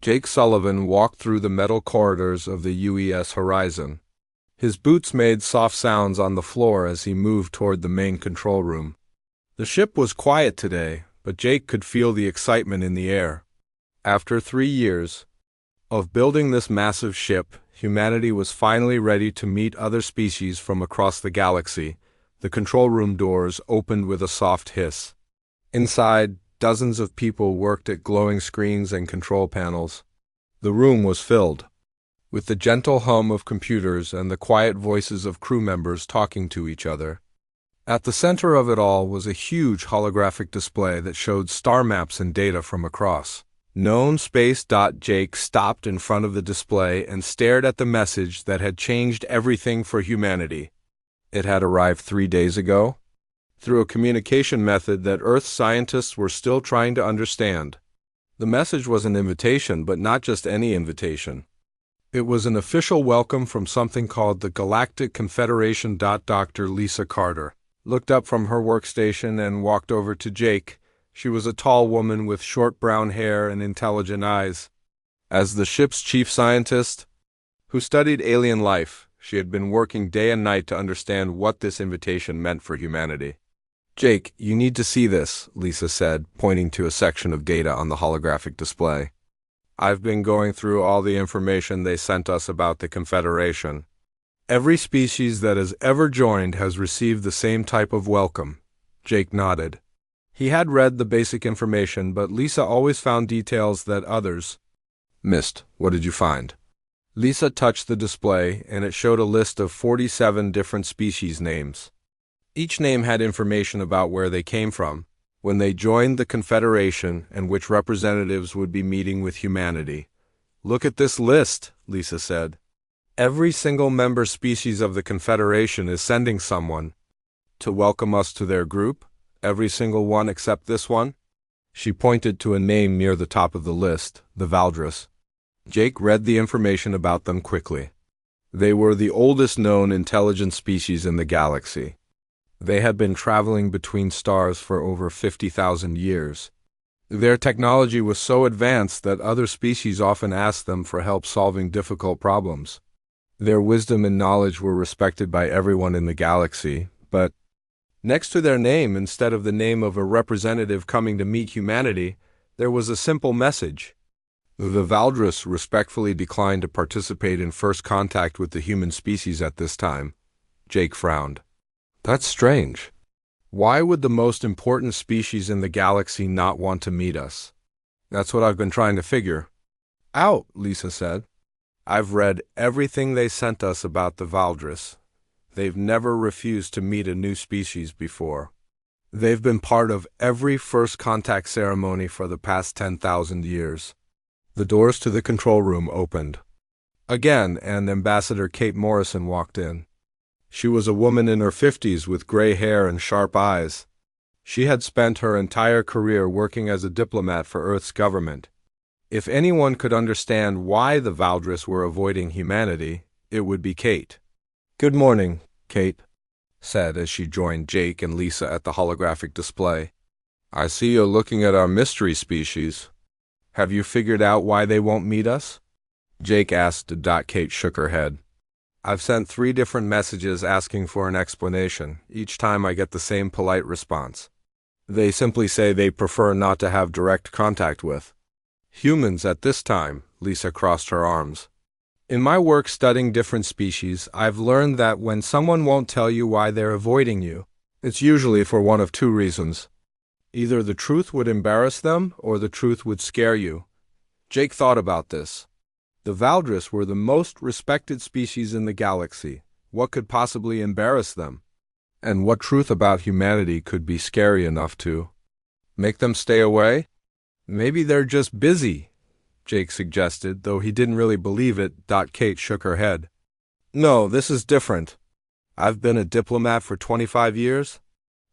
Jake Sullivan walked through the metal corridors of the UES Horizon. His boots made soft sounds on the floor as he moved toward the main control room. The ship was quiet today, but Jake could feel the excitement in the air. After 3 years of building this massive ship, humanity was finally ready to meet other species from across the galaxy. The control room doors opened with a soft hiss. Inside, dozens of people worked at glowing screens and control panels. The room was filled with the gentle hum of computers and the quiet voices of crew members talking to each other. At the center of it all was a huge holographic display that showed star maps and data from across known space. Jake stopped in front of the display and stared at the message that had changed everything for humanity. It had arrived 3 days ago, through a communication method that Earth scientists were still trying to understand. The message was an invitation, but not just any invitation. It was an official welcome from something called the Galactic Confederation. Dr. Lisa Carter looked up from her workstation and walked over to Jake. She was a tall woman with short brown hair and intelligent eyes. As the ship's chief scientist, who studied alien life, she had been working day and night to understand what this invitation meant for humanity. "Jake, you need to see this," Lisa said, pointing to a section of data on the holographic display. "I've been going through all the information they sent us about the Confederation. Every species that has ever joined has received the same type of welcome." Jake nodded. He had read the basic information, but Lisa always found details that others missed. "What did you find?" Lisa touched the display, and it showed a list of 47 different species names. Each name had information about where they came from, when they joined the Confederation, and which representatives would be meeting with humanity. "Look at this list," Lisa said. "Every single member species of the Confederation is sending someone to welcome us to their group. Every single one except this one." She pointed to a name near the top of the list, the Valdris. Jake read the information about them quickly. They were the oldest known intelligent species in the galaxy. They had been traveling between stars for over 50,000 years. Their technology was so advanced that other species often asked them for help solving difficult problems. Their wisdom and knowledge were respected by everyone in the galaxy, but next to their name, instead of the name of a representative coming to meet humanity, there was a simple message. The Valdris respectfully declined to participate in first contact with the human species at this time. Jake frowned. "That's strange. Why would the most important species in the galaxy not want to meet us?" "That's what I've been trying to figure out," Lisa said. "I've read everything they sent us about the Valdris. They've never refused to meet a new species before. They've been part of every first contact ceremony for the past 10,000 years." The doors to the control room opened again, and Ambassador Kate Morrison walked in. She was a woman in her 50s with gray hair and sharp eyes. She had spent her entire career working as a diplomat for Earth's government. If anyone could understand why the Valdris were avoiding humanity, it would be Kate. "Good morning," Kate said as she joined Jake and Lisa at the holographic display. "I see you're looking at our mystery species. Have you figured out why they won't meet us?" Jake asked. Kate shook her head. "I've sent 3 different messages asking for an explanation. Each time I get the same polite response. They simply say they prefer not to have direct contact with humans at this time." Lisa crossed her arms. "In my work studying different species, I've learned that when someone won't tell you why they're avoiding you, it's usually for one of 2 reasons. Either the truth would embarrass them, or the truth would scare you." Jake thought about this. The Valdris were the most respected species in the galaxy. What could possibly embarrass them? And what truth about humanity could be scary enough to make them stay away? "Maybe they're just busy," Jake suggested, though he didn't really believe it. Kate shook her head. "No, this is different. I've been a diplomat for 25 years.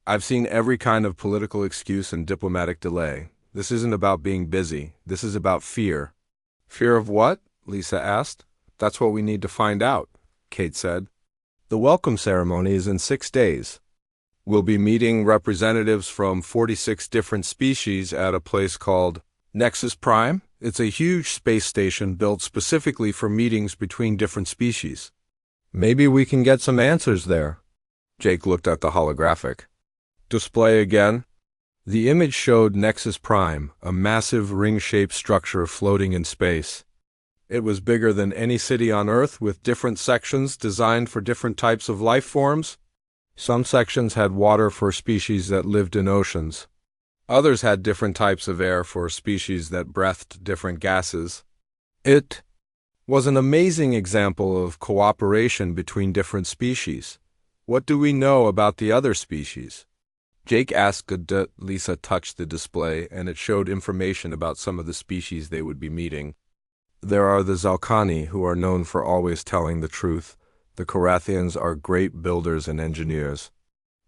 I've seen every kind of political excuse and diplomatic delay. This isn't about being busy. This is about fear." "Fear of what?" Lisa asked. "That's what we need to find out," Kate said. "The welcome ceremony is in 6 days. We'll be meeting representatives from 46 different species at a place called Nexus Prime. It's a huge space station built specifically for meetings between different species. Maybe we can get some answers there. Jake looked at the holographic display again. The image showed Nexus Prime, a massive ring-shaped structure floating in space. It was bigger than any city on Earth, with different sections designed for different types of life forms. Some sections had water for species that lived in oceans. Others had different types of air for species that breathed different gases. It was an amazing example of cooperation between different species. What do we know about the other species? Jake asked. Lisa touched the display, and it showed information about some of the species they would be meeting. There are the Zalkani, who are known for always telling the truth. The Korathians are great builders and engineers.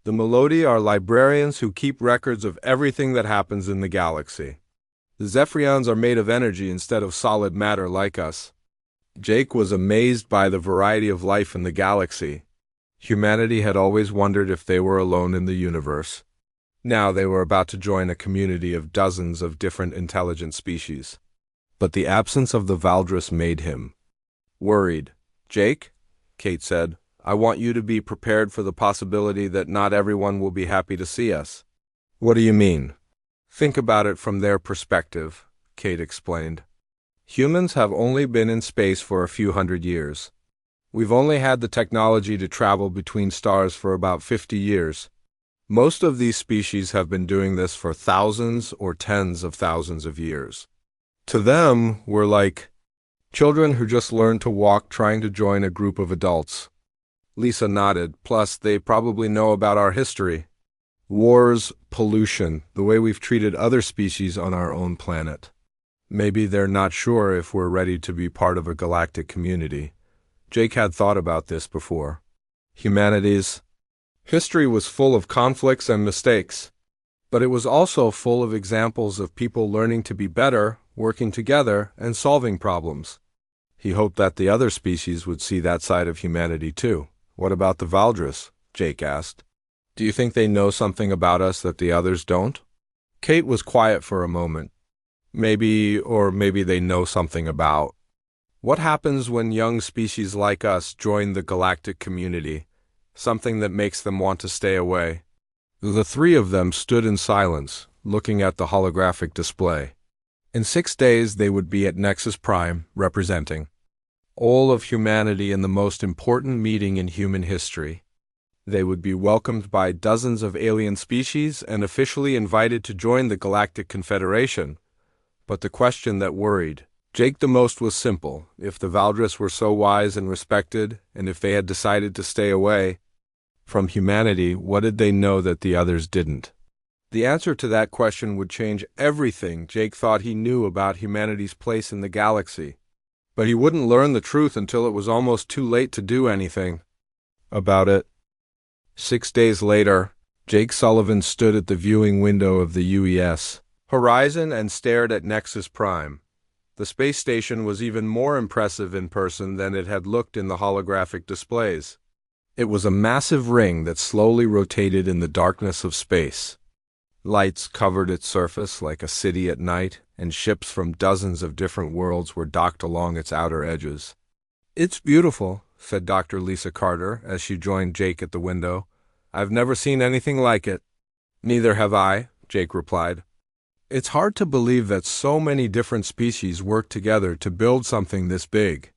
The Melodi are librarians who keep records of everything that happens in the galaxy. The Zephyrians are made of energy instead of solid matter like us. Jake was amazed by the variety of life in the galaxy. Humanity had always wondered if they were alone in the universe. Now they were about to join a community of dozens of different intelligent species. But the absence of the Valdris made him worried. Jake, Kate said, I want you to be prepared for the possibility that not everyone will be happy to see us. What do you mean? Think about it from their perspective, Kate explained. Humans have only been in space for a few hundred years. We've only had the technology to travel between stars for about 50 years. Most of these species have been doing this for thousands or tens of thousands of years. To them, we're like children who just learned to walk trying to join a group of adults. Lisa nodded. Plus, they probably know about our history. Wars, pollution, the way we've treated other species on our own planet. Maybe they're not sure if we're ready to be part of a galactic community. Jake had thought about this before. Humanity's history was full of conflicts and mistakes, but it was also full of examples of people learning to be better, working together, and solving problems. He hoped that the other species would see that side of humanity too. What about the Valdris? Jake asked. Do you think they know something about us that the others don't? Kate was quiet for a moment. Maybe they know something about. What happens when young species like us join the galactic community? Something that makes them want to stay away. The three of them stood in silence, looking at the holographic display. In 6 days they would be at Nexus Prime, representing all of humanity in the most important meeting in human history. They would be welcomed by dozens of alien species and officially invited to join the Galactic Confederation. But the question that worried Jake the most was simple. If the Valdris were so wise and respected, and if they had decided to stay away from humanity, what did they know that the others didn't? The answer to that question would change everything Jake thought he knew about humanity's place in the galaxy. But he wouldn't learn the truth until it was almost too late to do anything about it. 6 days later, Jake Sullivan stood at the viewing window of the UES Horizon and stared at Nexus Prime. The space station was even more impressive in person than it had looked in the holographic displays. It was a massive ring that slowly rotated in the darkness of space. Lights covered its surface like a city at night, and ships from dozens of different worlds were docked along its outer edges. It's beautiful, said Dr. Lisa Carter as she joined Jake at the window. I've never seen anything like it. Neither have I, Jake replied. It's hard to believe that so many different species work together to build something this big.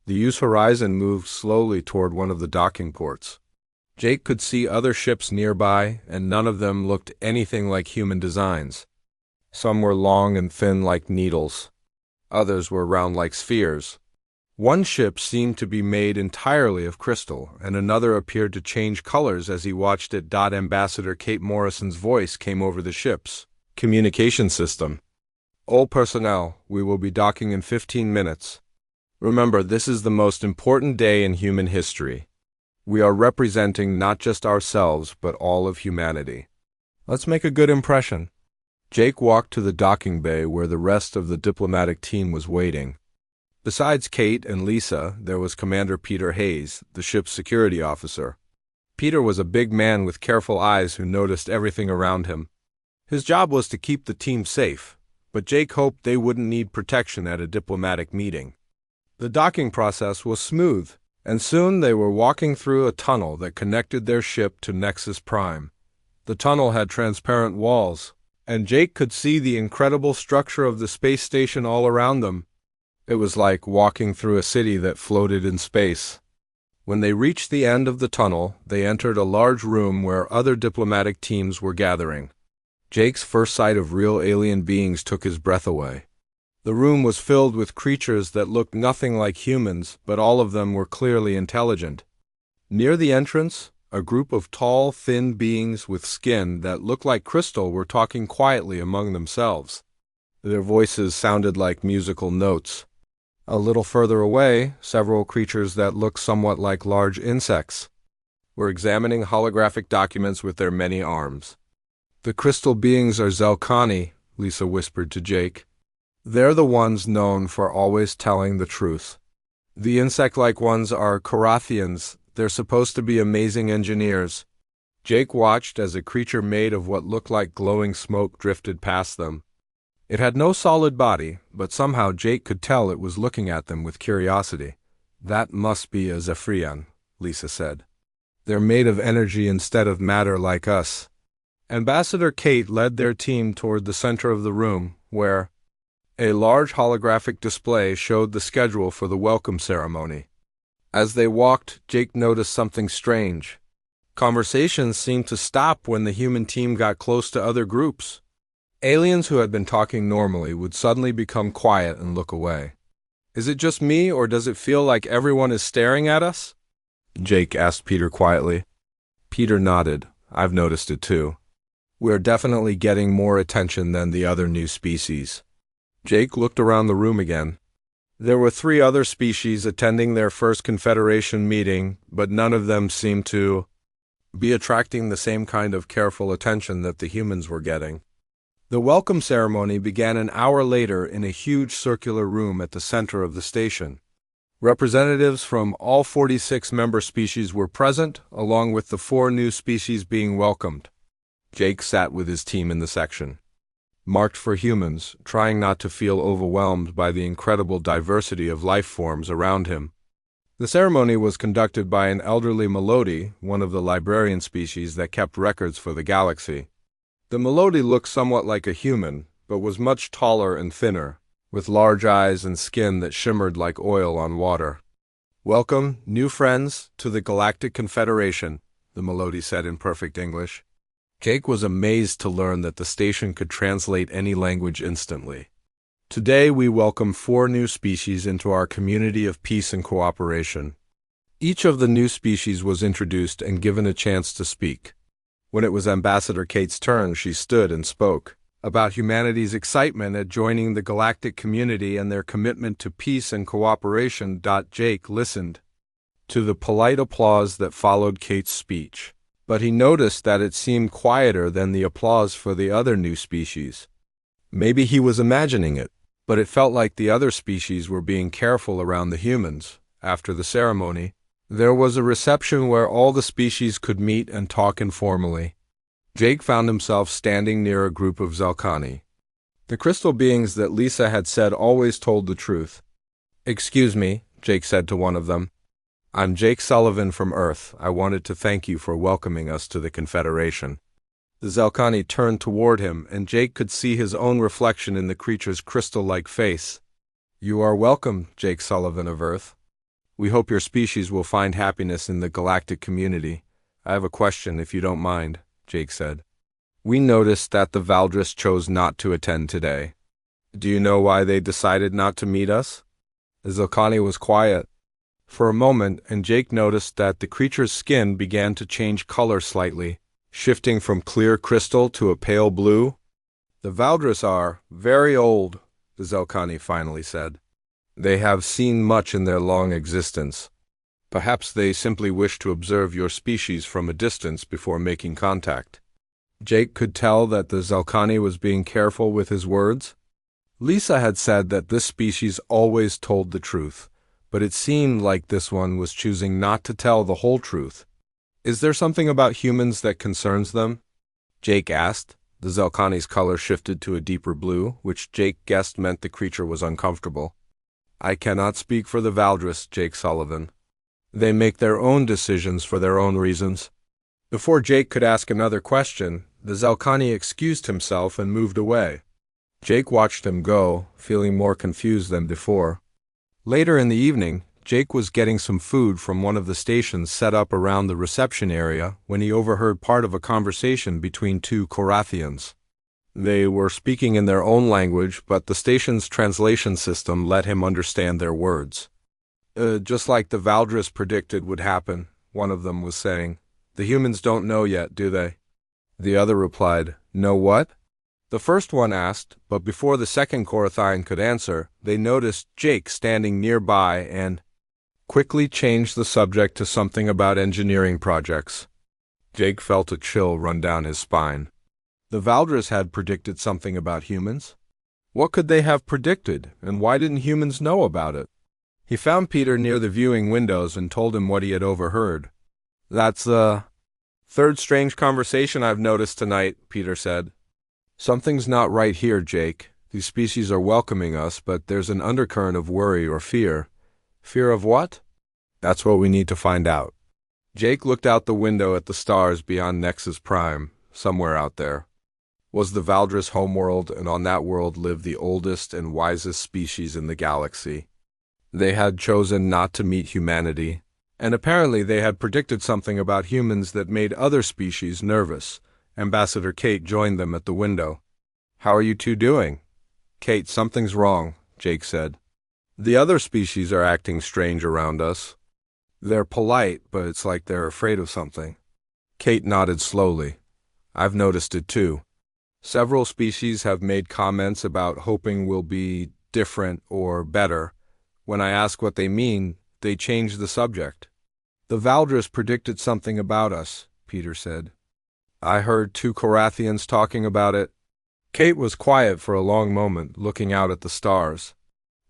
The UES Horizon moved slowly toward one of the docking ports. Jake could see other ships nearby, and none of them looked anything like human designs. Some were long and thin like needles. Others were round like spheres. One ship seemed to be made entirely of crystal, and another appeared to change colors as he watched it. Ambassador Kate Morrison's voice came over the ship's communication system. All personnel, we will be docking in 15 minutes. Remember, this is the most important day in human history. We are representing not just ourselves, but all of humanity. Let's make a good impression. Jake walked to the docking bay where the rest of the diplomatic team was waiting. Besides Kate and Lisa, there was Commander Peter Hayes, the ship's security officer. Peter was a big man with careful eyes who noticed everything around him. His job was to keep the team safe, but Jake hoped they wouldn't need protection at a diplomatic meeting. The docking process was smooth, and soon they were walking through a tunnel that connected their ship to Nexus Prime. The tunnel had transparent walls, and Jake could see the incredible structure of the space station all around them. It was like walking through a city that floated in space. When they reached the end of the tunnel, they entered a large room where other diplomatic teams were gathering. Jake's first sight of real alien beings took his breath away. The room was filled with creatures that looked nothing like humans, but all of them were clearly intelligent. Near the entrance, a group of tall, thin beings with skin that looked like crystal were talking quietly among themselves. Their voices sounded like musical notes. A little further away, several creatures that looked somewhat like large insects were examining holographic documents with their many arms. "The crystal beings are Zelkani," Lisa whispered to Jake. "They're the ones known for always telling the truth. The insect-like ones are Korathians. They're supposed to be amazing engineers." Jake watched as a creature made of what looked like glowing smoke drifted past them. It had no solid body, but somehow Jake could tell it was looking at them with curiosity. "That must be a Zephyrian," Lisa said. "They're made of energy instead of matter like us." Ambassador Kate led their team toward the center of the room, where a large holographic display showed the schedule for the welcome ceremony. As they walked, Jake noticed something strange. Conversations seemed to stop when the human team got close to other groups. Aliens who had been talking normally would suddenly become quiet and look away. "Is it just me, or does it feel like everyone is staring at us?" Jake asked Peter quietly. Peter nodded. "I've noticed it too. We're definitely getting more attention than the other new species." Jake looked around the room again. There were 3 other species attending their first Confederation meeting, but none of them seemed to be attracting the same kind of careful attention that the humans were getting. The welcome ceremony began an hour later in a huge circular room at the center of the station. Representatives from all 46 member species were present, along with the 4 new species being welcomed. Jake sat with his team in the section marked for humans, trying not to feel overwhelmed by the incredible diversity of life forms around him. The ceremony was conducted by an elderly Melody, one of the librarian species that kept records for the galaxy. The Melody looked somewhat like a human, but was much taller and thinner, with large eyes and skin that shimmered like oil on water. "Welcome, new friends, to the Galactic Confederation," the Melody said in perfect English. Jake was amazed to learn that the station could translate any language instantly. "Today we welcome 4 new species into our community of peace and cooperation." Each of the new species was introduced and given a chance to speak. When it was Ambassador Kate's turn, she stood and spoke about humanity's excitement at joining the galactic community and their commitment to peace and cooperation. Jake listened to the polite applause that followed Kate's speech, but he noticed that it seemed quieter than the applause for the other new species. Maybe he was imagining it, but it felt like the other species were being careful around the humans. After the ceremony, there was a reception where all the species could meet and talk informally. Jake found himself standing near a group of Zelkani, the crystal beings that Lisa had said always told the truth. "Excuse me," Jake said to one of them. "I'm Jake Sullivan from Earth. I wanted to thank you for welcoming us to the Confederation." The Zelkani turned toward him, and Jake could see his own reflection in the creature's crystal-like face. "You are welcome, Jake Sullivan of Earth. We hope your species will find happiness in the galactic community. I have a question, if you don't mind," Jake said. "We noticed that the Valdris chose not to attend today. Do you know why they decided not to meet us?" The Zelkani was quiet for a moment, and Jake noticed that the creature's skin began to change color slightly, shifting from clear crystal to a pale blue. "The Valdris are very old," the Zelkani finally said. "They have seen much in their long existence. Perhaps they simply wish to observe your species from a distance before making contact." Jake could tell that the Zelkani was being careful with his words. Lisa had said that this species always told the truth, but it seemed like this one was choosing not to tell the whole truth. "Is there something about humans that concerns them?" Jake asked. The Zelkani's color shifted to a deeper blue, which Jake guessed meant the creature was uncomfortable. I cannot speak for the Valdris, Jake Sullivan. They make their own decisions for their own reasons. Before Jake could ask another question, the Zelkani excused himself and moved away. Jake watched him go, feeling more confused than before. Later in the evening, Jake was getting some food from one of the stations set up around the reception area when he overheard part of a conversation between two Korathians. They were speaking in their own language, but the station's translation system let him understand their words. Just like the Valdris predicted would happen, one of them was saying. The humans don't know yet, do they? The other replied, know what? The first one asked, but before the second Korathian could answer, they noticed Jake standing nearby and quickly changed the subject to something about engineering projects. Jake felt a chill run down his spine. The Valdris had predicted something about humans. What could they have predicted, and why didn't humans know about it? He found Peter near the viewing windows and told him what he had overheard. That's the third strange conversation I've noticed tonight, Peter said. Something's not right here, Jake. These species are welcoming us, but there's an undercurrent of worry or fear. Fear of what? That's what we need to find out. Jake looked out the window at the stars beyond Nexus Prime, somewhere out there. Was the Valdris homeworld, and on that world lived the oldest and wisest species in the galaxy. They had chosen not to meet humanity, and apparently they had predicted something about humans that made other species nervous. Ambassador Kate joined them at the window. How are you two doing? Kate, something's wrong, Jake said. The other species are acting strange around us. They're polite, but it's like they're afraid of something. Kate nodded slowly. I've noticed it too. Several species have made comments about hoping we'll be different or better. When I ask what they mean, they change the subject. The Valdris predicted something about us, Peter said. I heard two Korathians talking about it. Kate was quiet for a long moment, looking out at the stars.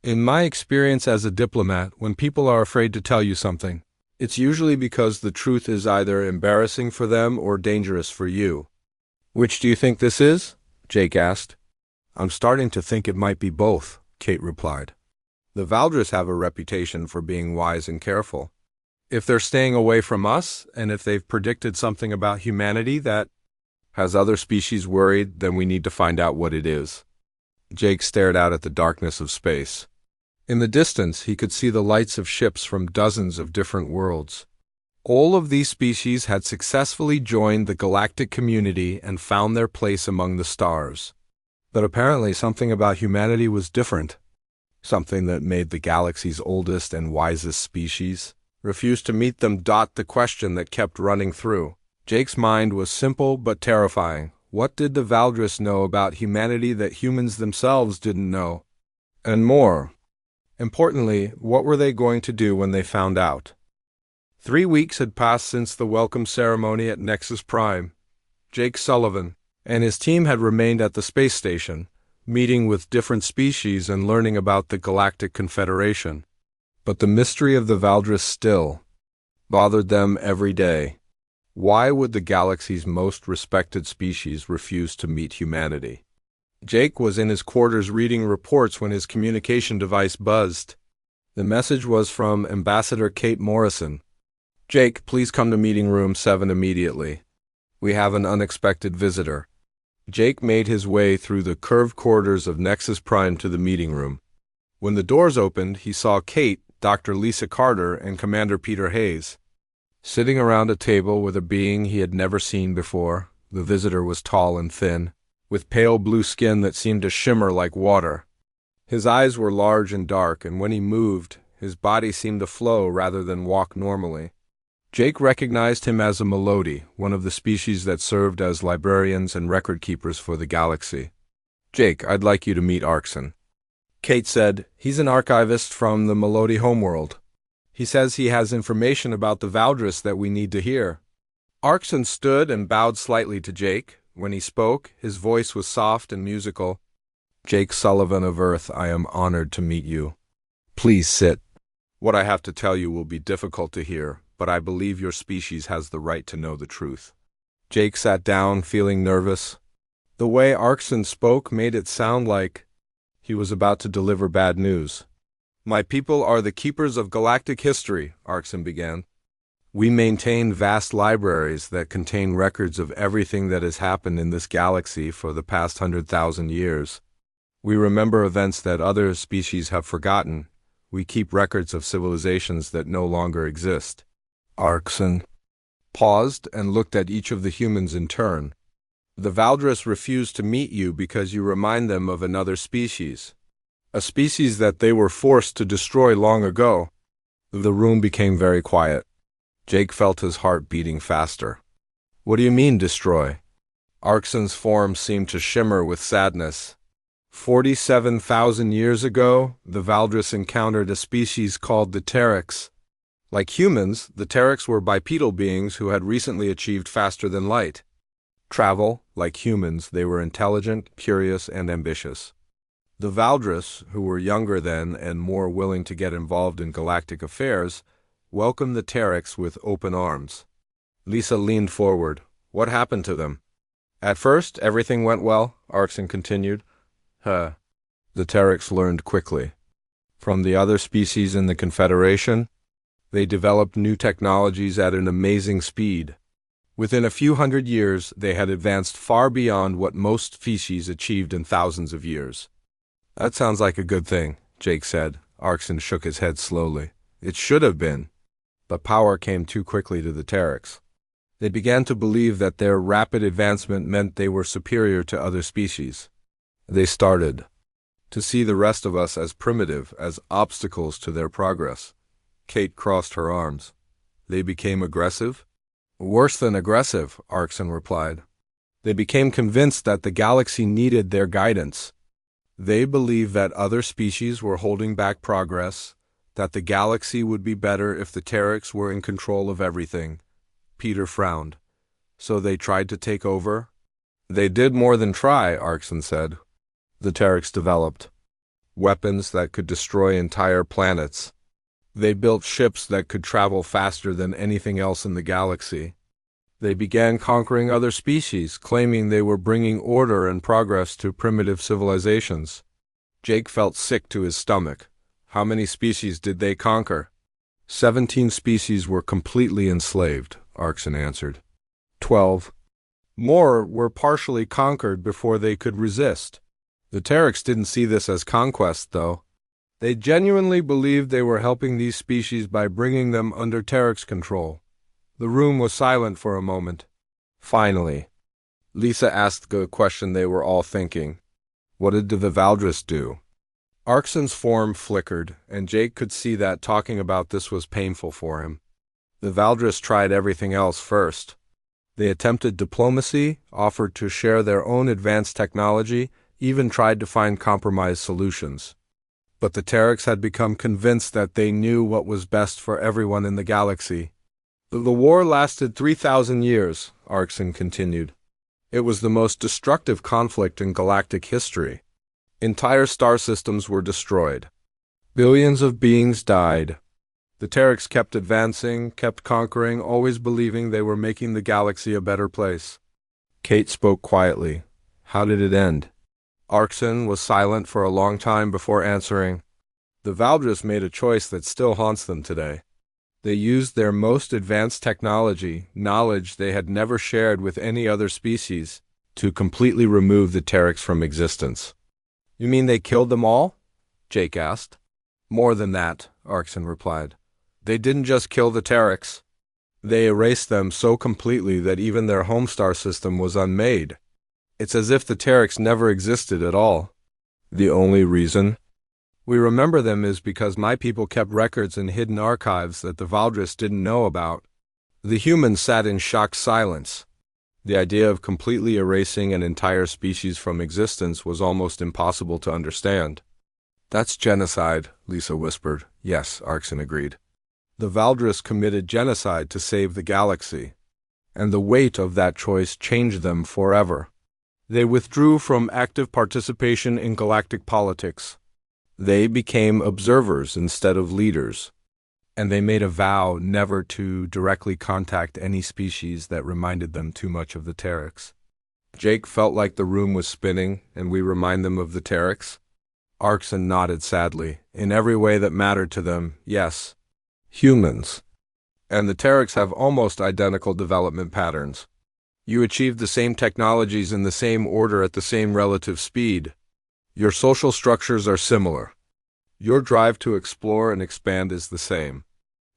In my experience as a diplomat, when people are afraid to tell you something, it's usually because the truth is either embarrassing for them or dangerous for you. Which do you think this is? Jake asked. I'm starting to think it might be both, Kate replied. The Valdris have a reputation for being wise and careful. If they're staying away from us, and if they've predicted something about humanity that has other species worried, then we need to find out what it is. Jake stared out at the darkness of space. In the distance, he could see the lights of ships from dozens of different worlds. All of these species had successfully joined the galactic community and found their place among the stars. But apparently something about humanity was different. Something that made the galaxy's oldest and wisest species refused to meet them. The question that kept running through Jake's mind was simple but terrifying. What did the Valdris know about humanity that humans themselves didn't know? And more importantly, what were they going to do when they found out? 3 weeks had passed since the welcome ceremony at Nexus Prime. Jake Sullivan and his team had remained at the space station, meeting with different species and learning about the Galactic Confederation. But the mystery of the Valdris still bothered them every day. Why would the galaxy's most respected species refuse to meet humanity? Jake was in his quarters reading reports when his communication device buzzed. The message was from Ambassador Kate Morrison. Jake, please come to meeting room 7 immediately. We have an unexpected visitor. Jake made his way through the curved corridors of Nexus Prime to the meeting room. When the doors opened, he saw Kate, Dr. Lisa Carter, and Commander Peter Hayes. Sitting around a table with a being he had never seen before, the visitor was tall and thin, with pale blue skin that seemed to shimmer like water. His eyes were large and dark, and when he moved, his body seemed to flow rather than walk normally. Jake recognized him as a Melody, one of the species that served as librarians and record keepers for the galaxy. Jake, I'd like you to meet Arkson. Kate said, he's an archivist from the Melody homeworld. He says he has information about the Valdris that we need to hear. Arkson stood and bowed slightly to Jake. When he spoke, his voice was soft and musical. Jake Sullivan of Earth, I am honored to meet you. Please sit. What I have to tell you will be difficult to hear, but I believe your species has the right to know the truth. Jake sat down, feeling nervous. The way Arkson spoke made it sound like he was about to deliver bad news. My people are the keepers of galactic history, Arkson began. We maintain vast libraries that contain records of everything that has happened in this galaxy for the past 100,000 years. We remember events that other species have forgotten. We keep records of civilizations that no longer exist. Arkson paused and looked at each of the humans in turn. The Valdris refuse to meet you because you remind them of another species. A species that they were forced to destroy long ago. The room became very quiet. Jake felt his heart beating faster. What do you mean, destroy? Arkson's form seemed to shimmer with sadness. 47,000 years ago, the Valdris encountered a species called the Terrix. Like humans, the Terrix were bipedal beings who had recently achieved faster than light. Travel, like humans, they were intelligent, curious, and ambitious. The Valdris, who were younger then and more willing to get involved in galactic affairs, welcomed the Terrix with open arms. Lisa leaned forward. What happened to them? At first, everything went well, Arkson continued. The Terrix learned quickly. From the other species in the Confederation, they developed new technologies at an amazing speed. Within a few hundred years, they had advanced far beyond what most species achieved in thousands of years. That sounds like a good thing, Jake said. Arkson shook his head slowly. It should have been. But power came too quickly to the Terrix. They began to believe that their rapid advancement meant they were superior to other species. They started to see the rest of us as primitive, as obstacles to their progress. Kate crossed her arms. They became aggressive? Worse than aggressive, Arkson replied. They became convinced that the galaxy needed their guidance. They believed that other species were holding back progress, that the galaxy would be better if the Terrix were in control of everything. Peter frowned. So they tried to take over? They did more than try, Arkson said. The Terrix developed weapons that could destroy entire planets. They built ships that could travel faster than anything else in the galaxy. They began conquering other species, claiming they were bringing order and progress to primitive civilizations. Jake felt sick to his stomach. How many species did they conquer? 17 species were completely enslaved, Arkson answered. 12. More were partially conquered before they could resist. The Terrix didn't see this as conquest, though. They genuinely believed they were helping these species by bringing them under Terrix control. The room was silent for a moment. Finally, Lisa asked the question they were all thinking. What did the Valdris do? Arkson's form flickered, and Jake could see that talking about this was painful for him. The Valdris tried everything else first. They attempted diplomacy, offered to share their own advanced technology, even tried to find compromise solutions. But the Terrix had become convinced that they knew what was best for everyone in the galaxy. The war lasted 3,000 years, Arkson continued. It was the most destructive conflict in galactic history. Entire star systems were destroyed. Billions of beings died. The Terrix kept advancing, kept conquering, always believing they were making the galaxy a better place. Kate spoke quietly. How did it end? Arkson was silent for a long time before answering. The Valdris made a choice that still haunts them today. They used their most advanced technology, knowledge they had never shared with any other species, to completely remove the Terrix from existence. You mean they killed them all? Jake asked. More than that, Arkson replied. They didn't just kill the Terrix. They erased them so completely that even their home star system was unmade. It's as if the Terrix never existed at all. The only reason we remember them is because my people kept records in hidden archives that the Valdris didn't know about. The humans sat in shocked silence. The idea of completely erasing an entire species from existence was almost impossible to understand. That's genocide, Lisa whispered. Yes, Arkson agreed. The Valdris committed genocide to save the galaxy, and the weight of that choice changed them forever. They withdrew from active participation in galactic politics. They became observers instead of leaders, and they made a vow never to directly contact any species that reminded them too much of the Terrix. Jake felt like the room was spinning, and we remind them of the Terrix. Arkson nodded sadly. In every way that mattered to them, yes. Humans. And the Terrix have almost identical development patterns. You achieved the same technologies in the same order at the same relative speed. Your social structures are similar. Your drive to explore and expand is the same.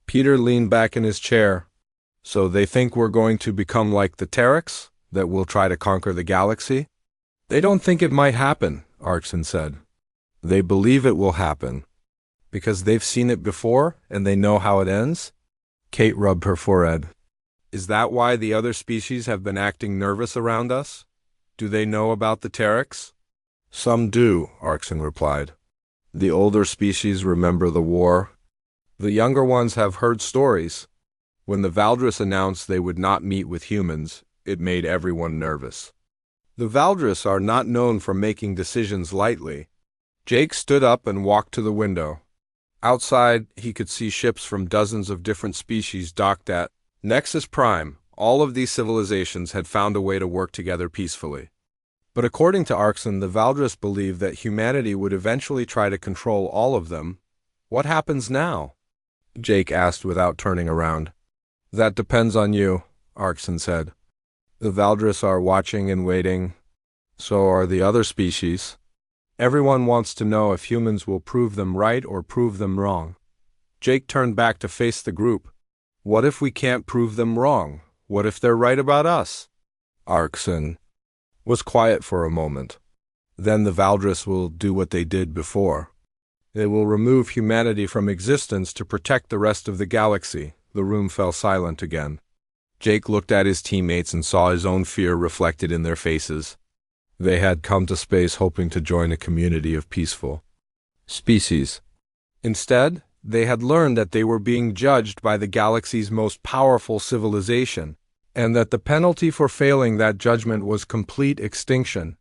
Peter leaned back in his chair. So they think we're going to become like the Terrix? That we'll try to conquer the galaxy? They don't think it might happen, Arkson said. They believe it will happen. Because they've seen it before, and they know how it ends? Kate rubbed her forehead. Is that why the other species have been acting nervous around us? Do they know about the Terrix? Some do, Arkson replied. The older species remember the war. The younger ones have heard stories. When the Valdris announced they would not meet with humans, it made everyone nervous. The Valdris are not known for making decisions lightly. Jake stood up and walked to the window. Outside, he could see ships from dozens of different species docked at Nexus Prime. All of these civilizations had found a way to work together peacefully. But according to Arkson, the Valdris believed that humanity would eventually try to control all of them. What happens now? Jake asked without turning around. That depends on you, Arkson said. The Valdris are watching and waiting. So are the other species. Everyone wants to know if humans will prove them right or prove them wrong. Jake turned back to face the group. What if we can't prove them wrong? What if they're right about us? Arkson was quiet for a moment. Then the Valdris will do what they did before. They will remove humanity from existence to protect the rest of the galaxy. The room fell silent again. Jake looked at his teammates and saw his own fear reflected in their faces. They had come to space hoping to join a community of peaceful species. Instead, they had learned that they were being judged by the galaxy's most powerful civilization, and that the penalty for failing that judgment was complete extinction.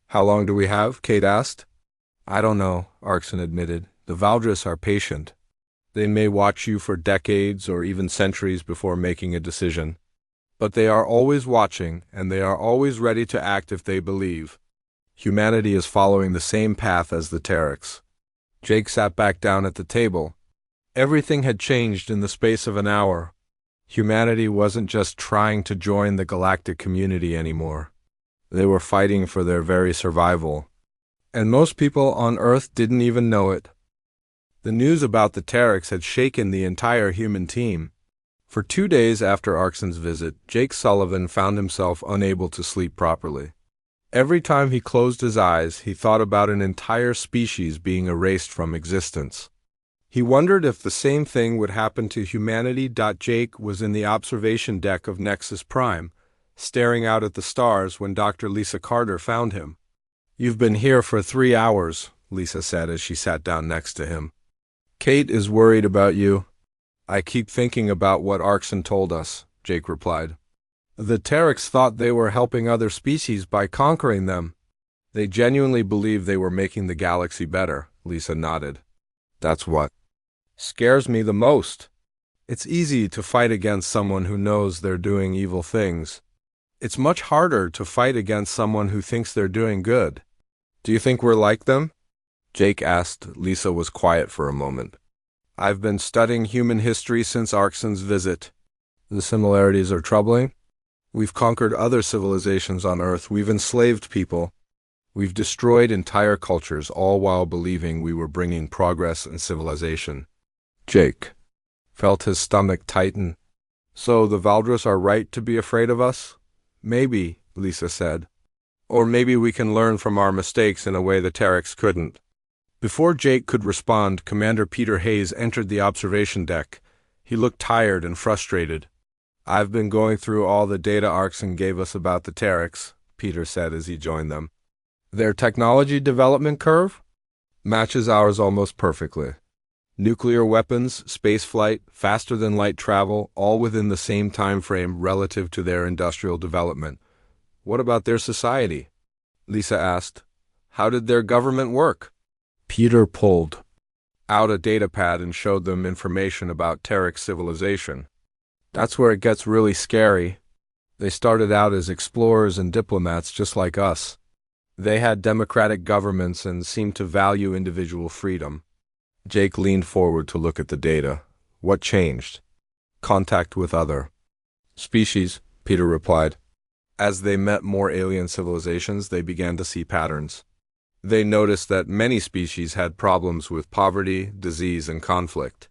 How long do we have? Kate asked. I don't know, Arkson admitted. The Valdris are patient. They may watch you for decades or even centuries before making a decision. But they are always watching, and they are always ready to act if they believe. Humanity is following the same path as the Terrix. Jake sat back down at the table. Everything had changed in the space of an hour. Humanity wasn't just trying to join the galactic community anymore. They were fighting for their very survival. And most people on Earth didn't even know it. The news about the Terrix had shaken the entire human team. For 2 days after Arkson's visit, Jake Sullivan found himself unable to sleep properly. Every time he closed his eyes, he thought about an entire species being erased from existence. He wondered if the same thing would happen to humanity. Jake was in the observation deck of Nexus Prime, staring out at the stars when Dr. Lisa Carter found him. You've been here for 3 hours, Lisa said as she sat down next to him. Kate is worried about you. I keep thinking about what Arkson told us, Jake replied. The Terrix thought they were helping other species by conquering them. They genuinely believed they were making the galaxy better, Lisa nodded. That's what scares me the most. It's easy to fight against someone who knows they're doing evil things. It's much harder to fight against someone who thinks they're doing good. Do you think we're like them? Jake asked. Lisa was quiet for a moment. I've been studying human history since Arkson's visit. The similarities are troubling. We've conquered other civilizations on Earth. We've enslaved people. We've destroyed entire cultures, all while believing we were bringing progress and civilization. Jake felt his stomach tighten. So the Valdris are right to be afraid of us? Maybe, Lisa said. Or maybe we can learn from our mistakes in a way the Terrix couldn't. Before Jake could respond, Commander Peter Hayes entered the observation deck. He looked tired and frustrated. I've been going through all the data Arkson gave us about the Terrix, Peter said as he joined them. Their technology development curve matches ours almost perfectly. Nuclear weapons, spaceflight, faster-than-light travel, all within the same time frame relative to their industrial development. What about their society? Lisa asked. How did their government work? Peter pulled out a datapad and showed them information about Terrix civilization. That's where it gets really scary. They started out as explorers and diplomats just like us. They had democratic governments and seemed to value individual freedom. Jake leaned forward to look at the data. What changed? Contact with other species, Peter replied. As they met more alien civilizations, they began to see patterns. They noticed that many species had problems with poverty, disease, and conflict.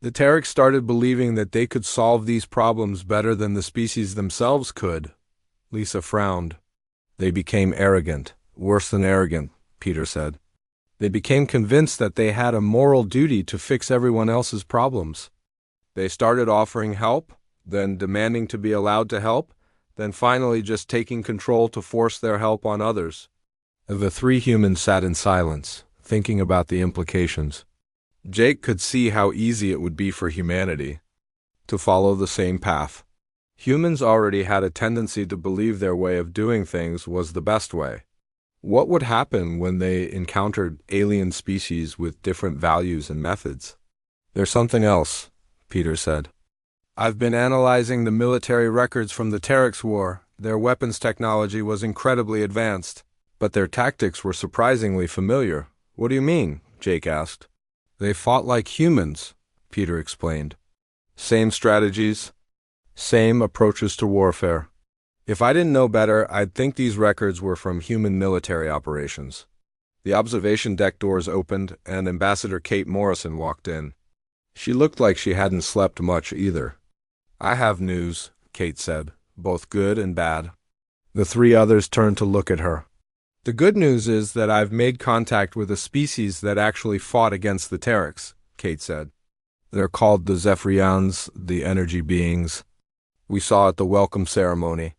The Terrans started believing that they could solve these problems better than the species themselves could. Lisa frowned. They became arrogant. Worse than arrogant, Peter said. They became convinced that they had a moral duty to fix everyone else's problems. They started offering help, then demanding to be allowed to help, then finally just taking control to force their help on others. The three humans sat in silence, thinking about the implications. Jake could see how easy it would be for humanity to follow the same path. Humans already had a tendency to believe their way of doing things was the best way. What would happen when they encountered alien species with different values and methods? There's something else, Peter said. I've been analyzing the military records from the Terex War. Their weapons technology was incredibly advanced, but their tactics were surprisingly familiar. What do you mean? Jake asked. They fought like humans, Peter explained. Same strategies, same approaches to warfare. If I didn't know better, I'd think these records were from human military operations. The observation deck doors opened, and Ambassador Kate Morrison walked in. She looked like she hadn't slept much either. I have news, Kate said, both good and bad. The three others turned to look at her. The good news is that I've made contact with a species that actually fought against the Terex, Kate said. They're called the Zephyrians, the energy beings. We saw at the welcome ceremony.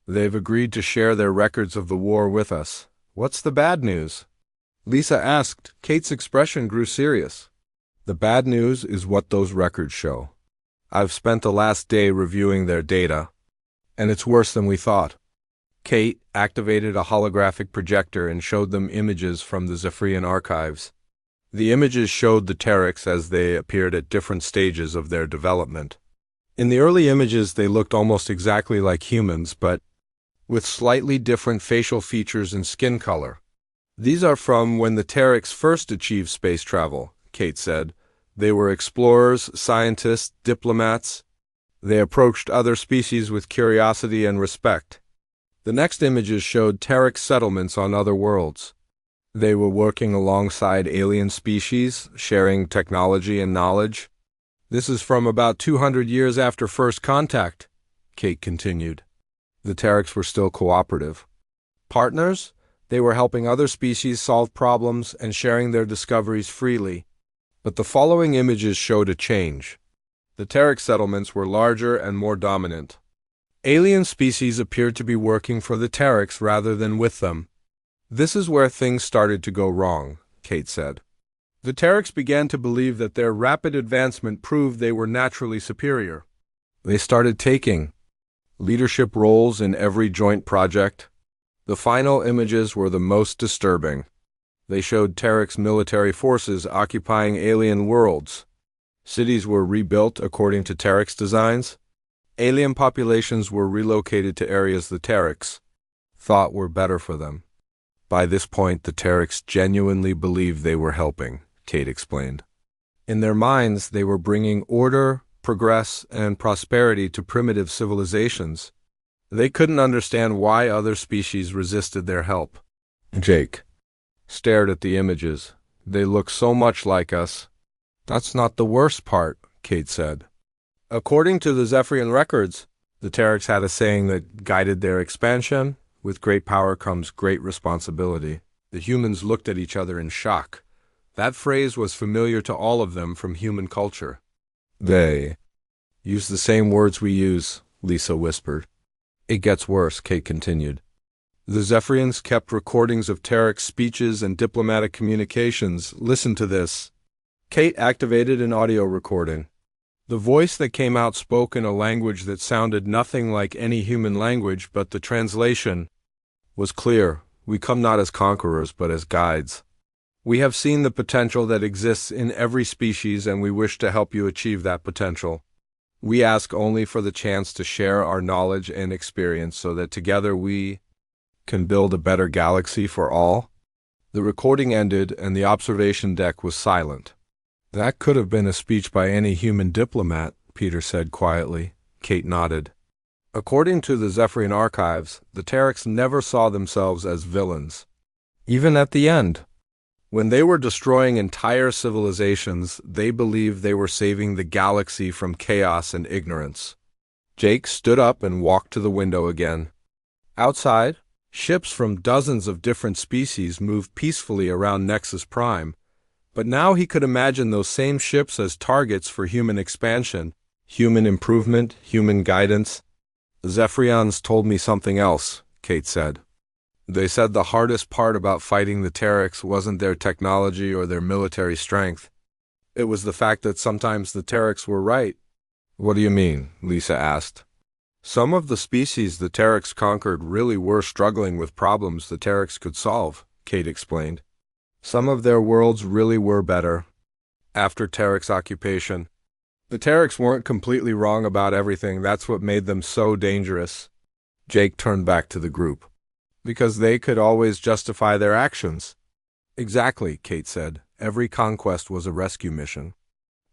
They've agreed to share their records of the war with us. What's the bad news? Lisa asked. Kate's expression grew serious. The bad news is what those records show. I've spent the last day reviewing their data, and it's worse than we thought. Kate activated a holographic projector and showed them images from the Zephyrian archives. The images showed the Terex as they appeared at different stages of their development. In the early images, they looked almost exactly like humans, but with slightly different facial features and skin color. These are from when the Terex first achieved space travel, Kate said. They were explorers, scientists, diplomats. They approached other species with curiosity and respect. The next images showed Terex settlements on other worlds. They were working alongside alien species, sharing technology and knowledge. This is from about 200 years after first contact, Kate continued. The Terex were still cooperative. Partners? They were helping other species solve problems and sharing their discoveries freely. But the following images showed a change. The Terex settlements were larger and more dominant. Alien species appeared to be working for the Terex rather than with them. This is where things started to go wrong, Kate said. The Terex began to believe that their rapid advancement proved they were naturally superior. They started taking leadership roles in every joint project. The final images were the most disturbing. They showed Terex military forces occupying alien worlds. Cities were rebuilt according to Terex designs. Alien populations were relocated to areas the Terex thought were better for them. By this point, the Terex genuinely believed they were helping, Kate explained. In their minds, they were bringing order, progress, and prosperity to primitive civilizations. They couldn't understand why other species resisted their help. Jake stared at the images. They look so much like us. That's not the worst part, Kate said. According to the Zephyrian records, the Terex had a saying that guided their expansion. With great power comes great responsibility. The humans looked at each other in shock. That phrase was familiar to all of them from human culture. They use the same words we use, Lisa whispered. It gets worse, Kate continued. The Zephyrians kept recordings of Terex speeches and diplomatic communications. Listen to this. Kate activated an audio recording. The voice that came out spoke in a language that sounded nothing like any human language, but the translation was clear. We come not as conquerors, but as guides. We have seen the potential that exists in every species, and we wish to help you achieve that potential. We ask only for the chance to share our knowledge and experience so that together we can build a better galaxy for all." The recording ended and the observation deck was silent. "That could have been a speech by any human diplomat," Peter said quietly. Kate nodded. According to the Zephyrian archives, the Terrans never saw themselves as villains. Even at the end, when they were destroying entire civilizations, they believed they were saving the galaxy from chaos and ignorance. Jake stood up and walked to the window again. Outside, ships from dozens of different species moved peacefully around Nexus Prime, but now he could imagine those same ships as targets for human expansion, human improvement, human guidance. "The Zephyrians told me something else," Kate said. "They said the hardest part about fighting the Terrans wasn't their technology or their military strength. It was the fact that sometimes the Terrans were right." "What do you mean?" Lisa asked. "Some of the species the Terrans conquered really were struggling with problems the Terrans could solve," Kate explained. "Some of their worlds really were better after Terrans' occupation. The Terrans weren't completely wrong about everything. That's what made them so dangerous." Jake turned back to the group. "Because they could always justify their actions." "Exactly," Kate said. "Every conquest was a rescue mission.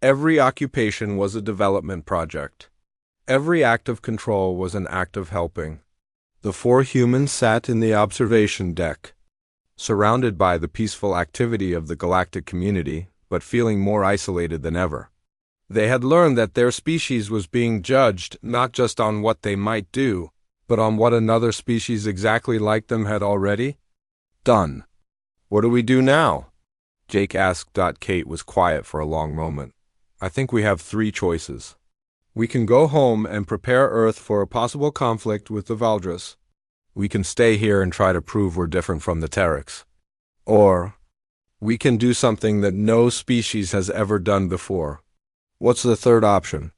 Every occupation was a development project. Every act of control was an act of helping." The four humans sat in the observation deck, surrounded by the peaceful activity of the galactic community, but feeling more isolated than ever. They had learned that their species was being judged not just on what they might do, but on what another species exactly like them had already done. "What do we do now?" Jake asked. Kate was quiet for a long moment. "I think we have three choices. We can go home and prepare Earth for a possible conflict with the Valdris. We can stay here and try to prove we're different from the Terrans. Or we can do something that no species has ever done before." "What's the third option?"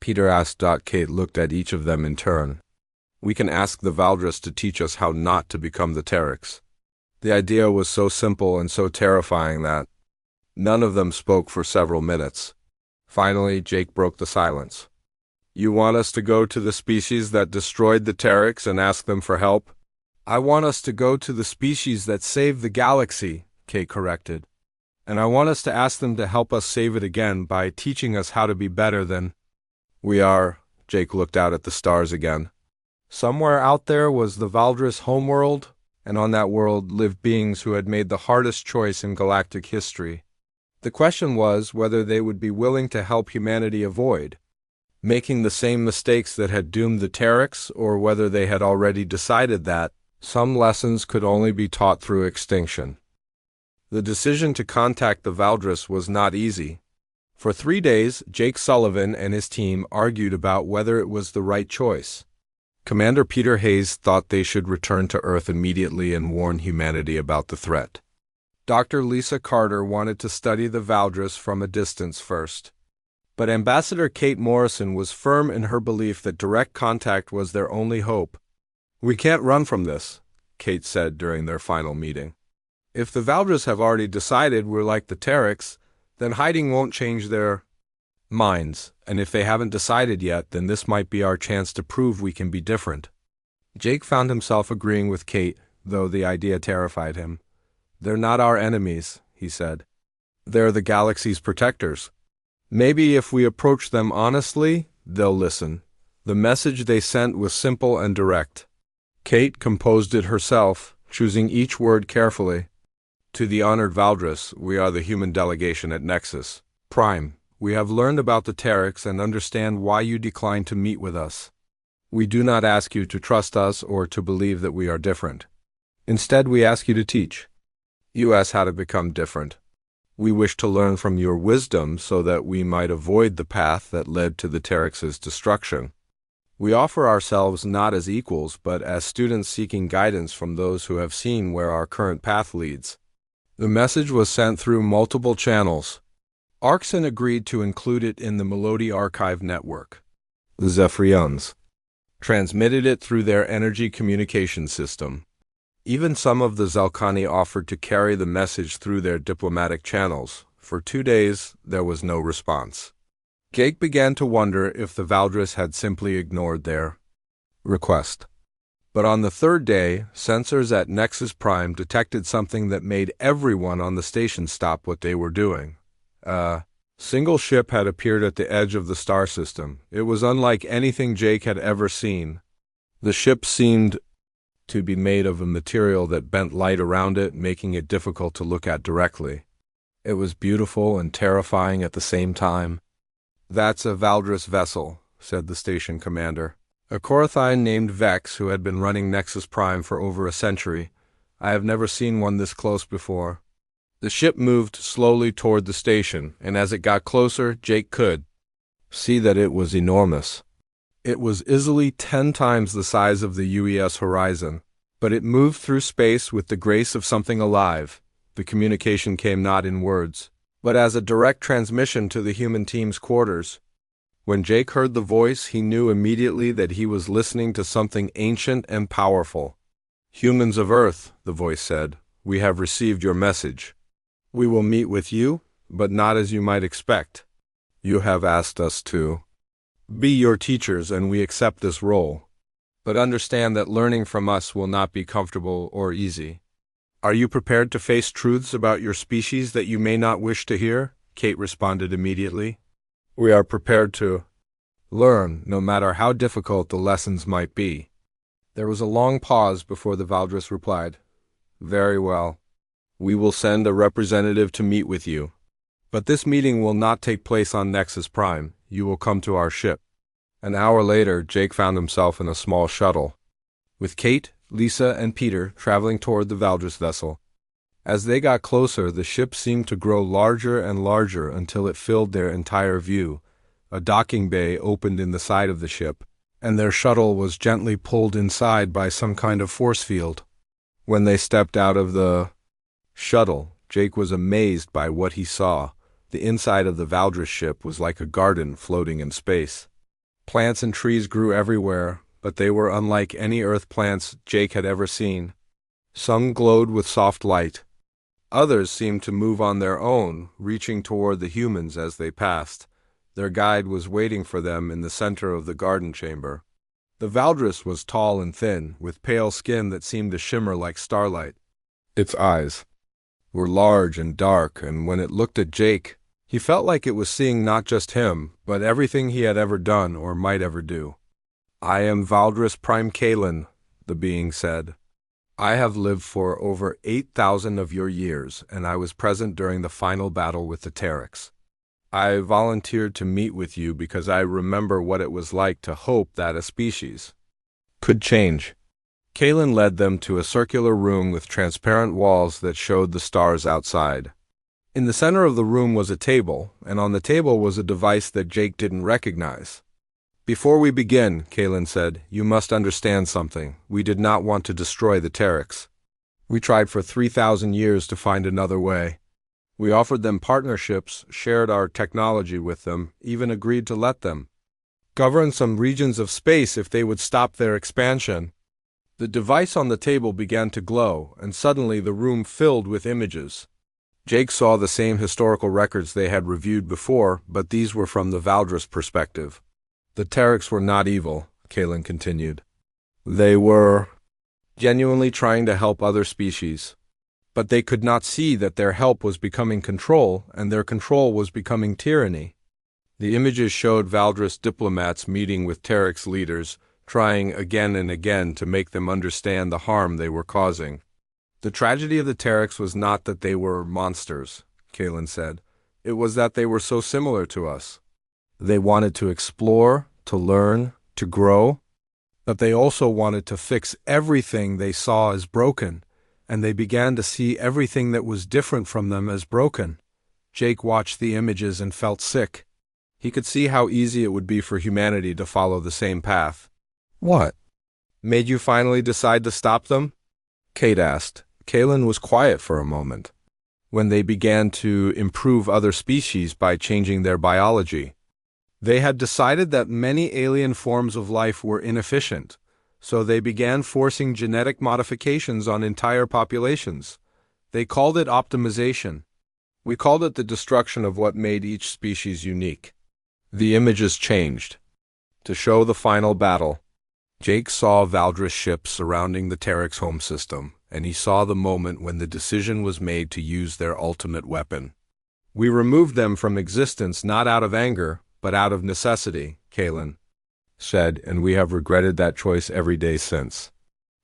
Peter asked. Kate looked at each of them in turn. "We can ask the Valdris to teach us how not to become the Terrans." The idea was so simple and so terrifying that none of them spoke for several minutes. Finally, Jake broke the silence. "You want us to go to the species that destroyed the Terrans and ask them for help?" "I want us to go to the species that saved the galaxy," Kate corrected. "And I want us to ask them to help us save it again by teaching us how to be better than we are." Jake looked out at the stars again. Somewhere out there was the Valdris homeworld, and on that world lived beings who had made the hardest choice in galactic history. The question was whether they would be willing to help humanity avoid making the same mistakes that had doomed the Terrans, or whether they had already decided that some lessons could only be taught through extinction. The decision to contact the Valdris was not easy. For 3 days, Jake Sullivan and his team argued about whether it was the right choice. Commander Peter Hayes thought they should return to Earth immediately and warn humanity about the threat. Dr. Lisa Carter wanted to study the Valdris from a distance first. But Ambassador Kate Morrison was firm in her belief that direct contact was their only hope. "We can't run from this," Kate said during their final meeting. "If the Valdris have already decided we're like the Terrans, then hiding won't change their minds, and if they haven't decided yet, then this might be our chance to prove we can be different." Jake found himself agreeing with Kate, though the idea terrified him. "They're not our enemies," he said. "They're the galaxy's protectors. Maybe if we approach them honestly, they'll listen." The message they sent was simple and direct. Kate composed it herself, choosing each word carefully. "To the honored Valdris, we are the human delegation at Nexus Prime. We have learned about the Terrans and understand why you declined to meet with us. We do not ask you to trust us or to believe that we are different. Instead, we ask you to teach us how to become different. We wish to learn from your wisdom so that we might avoid the path that led to the Terrans' destruction. We offer ourselves not as equals, but as students seeking guidance from those who have seen where our current path leads." The message was sent through multiple channels. Orcs agreed to include it in the Melody Archive network. The Zephyrians transmitted it through their energy communication system. Even some of the Zalkani offered to carry the message through their diplomatic channels. For 2 days, there was no response. Jake began to wonder if the Valdris had simply ignored their request. But on the third day, sensors at Nexus Prime detected something that made everyone on the station stop what they were doing. A single ship had appeared at the edge of the star system. It was unlike anything Jake had ever seen. The ship seemed to be made of a material that bent light around it, making it difficult to look at directly. It was beautiful and terrifying at the same time. "That's a Valdris vessel," said the station commander. "A Korathine named Vex who had been running Nexus Prime for over a century. I have never seen one this close before." The ship moved slowly toward the station, and as it got closer, Jake could see that it was enormous. It was easily 10 times the size of the UES Horizon, but it moved through space with the grace of something alive. The communication came not in words, but as a direct transmission to the human team's quarters. When Jake heard the voice, he knew immediately that he was listening to something ancient and powerful. "Humans of Earth," the voice said, "we have received your message. We will meet with you, but not as you might expect. You have asked us to be your teachers, and we accept this role. But understand that learning from us will not be comfortable or easy. Are you prepared to face truths about your species that you may not wish to hear?" Kate responded immediately. "We are prepared to learn, no matter how difficult the lessons might be." There was a long pause before the Valdris replied, "Very well. We will send a representative to meet with you. But this meeting will not take place on Nexus Prime. You will come to our ship." An hour later, Jake found himself in a small shuttle, with Kate, Lisa, and Peter traveling toward the Valdris vessel. As they got closer, the ship seemed to grow larger and larger until it filled their entire view. A docking bay opened in the side of the ship, and their shuttle was gently pulled inside by some kind of force field. When they stepped out of the shuttle, Jake was amazed by what he saw. The inside of the Valdris ship was like a garden floating in space. Plants and trees grew everywhere, but they were unlike any Earth plants Jake had ever seen. Some glowed with soft light. Others seemed to move on their own, reaching toward the humans as they passed. Their guide was waiting for them in the center of the garden chamber. The Valdris was tall and thin, with pale skin that seemed to shimmer like starlight. Its eyes were large and dark, and when it looked at Jake, he felt like it was seeing not just him, but everything he had ever done or might ever do. "I am Valdris Prime Kalen," the being said. "I have lived for over 8,000 of your years, and I was present during the final battle with the Terrix. I volunteered to meet with you because I remember what it was like to hope that a species could change." Kalen led them to a circular room with transparent walls that showed the stars outside. In the center of the room was a table, and on the table was a device that Jake didn't recognize. "Before we begin," Kalen said, "you must understand something. We did not want to destroy the Terrix. We tried for 3,000 years to find another way. We offered them partnerships, shared our technology with them, even agreed to let them govern some regions of space if they would stop their expansion." The device on the table began to glow, and suddenly the room filled with images. Jake saw the same historical records they had reviewed before, but these were from the Valdris perspective. "The Terrix were not evil," Kalen continued. "They were genuinely trying to help other species. But they could not see that their help was becoming control, and their control was becoming tyranny." The images showed Valdris diplomats meeting with Terrix leaders, trying again and again to make them understand the harm they were causing. "The tragedy of the Terrix was not that they were monsters," Kalen said. "It was that they were so similar to us. They wanted to explore, to learn, to grow, but they also wanted to fix everything they saw as broken, and they began to see everything that was different from them as broken." Jake watched the images and felt sick. He could see how easy it would be for humanity to follow the same path. "What made you finally decide to stop them?" Kate asked. Kalen was quiet for a moment. "When they began to improve other species by changing their biology. They had decided that many alien forms of life were inefficient, so they began forcing genetic modifications on entire populations. They called it optimization. We called it the destruction of what made each species unique. The images changed. To show the final battle, Jake saw Valdris ships surrounding the Terex home system, and he saw the moment when the decision was made to use their ultimate weapon. "We removed them from existence not out of anger, but out of necessity," Kalen said, "and we have regretted that choice every day since."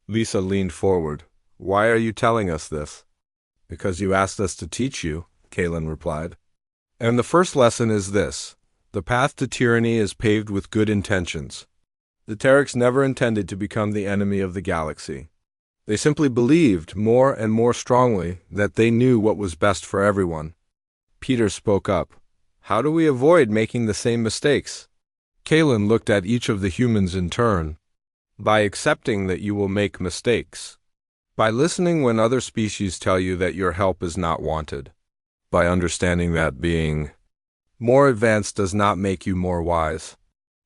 Lisa leaned forward. "Why are you telling us this?" "Because you asked us to teach you," Kalen replied. "And the first lesson is this: the path to tyranny is paved with good intentions. The Terex never intended to become the enemy of the galaxy. They simply believed more and more strongly that they knew what was best for everyone." Peter spoke up. "How do we avoid making the same mistakes?" Kalen looked at each of the humans in turn. "By accepting that you will make mistakes. By listening when other species tell you that your help is not wanted. By understanding that being more advanced does not make you more wise."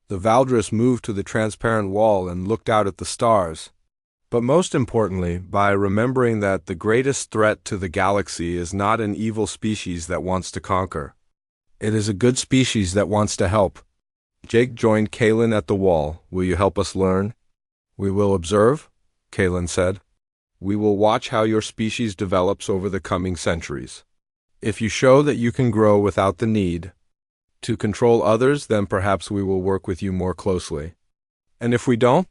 The Valdris moved to the transparent wall and looked out at the stars. But most importantly, by remembering that the greatest threat to the galaxy is not an evil species that wants to conquer. It is a good species that wants to help. Jake joined Kalen at the wall. "Will you help us learn?" "We will observe," Kalen said. "We will watch how your species develops over the coming centuries. If you show that you can grow without the need to control others, then perhaps we will work with you more closely." "And if we don't?"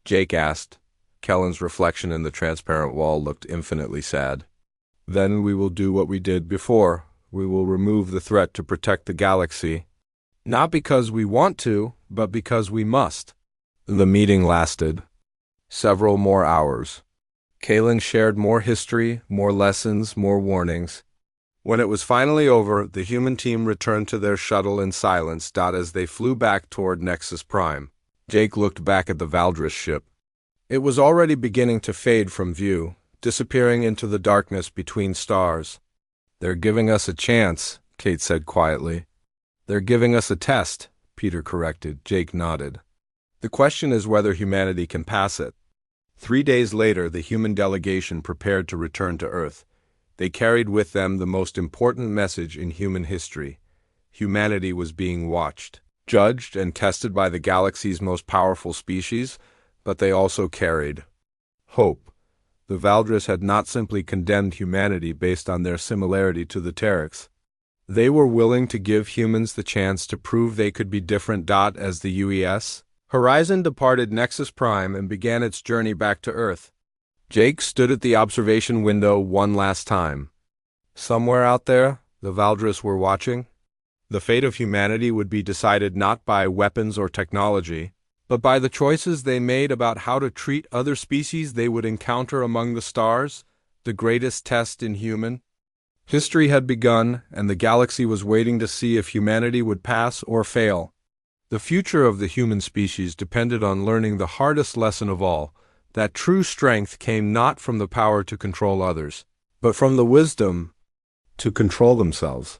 Jake asked. Kellen's reflection in the transparent wall looked infinitely sad. "Then we will do what we did before. We will remove the threat to protect the galaxy. Not because we want to, but because we must." The meeting lasted several more hours. Kalen shared more history, more lessons, more warnings. When it was finally over, the human team returned to their shuttle in silence. As they flew back toward Nexus Prime, Jake looked back at the Valdris ship. It was already beginning to fade from view, disappearing into the darkness between stars. "They're giving us a chance," Kate said quietly. "They're giving us a test," Peter corrected. Jake nodded. "The question is whether humanity can pass it." 3 days later, the human delegation prepared to return to Earth. They carried with them the most important message in human history. Humanity was being watched, judged, and tested by the galaxy's most powerful species, but they also carried hope. The Valdris had not simply condemned humanity based on their similarity to the Terex. They were willing to give humans the chance to prove they could be different. As the UES Horizon departed Nexus Prime and began its journey back to Earth, Jake stood at the observation window one last time. Somewhere out there, the Valdris were watching. The fate of humanity would be decided not by weapons or technology, but by the choices they made about how to treat other species they would encounter among the stars, the greatest test in human. History had begun, and the galaxy was waiting to see if humanity would pass or fail. The future of the human species depended on learning the hardest lesson of all, that true strength came not from the power to control others, but from the wisdom to control themselves.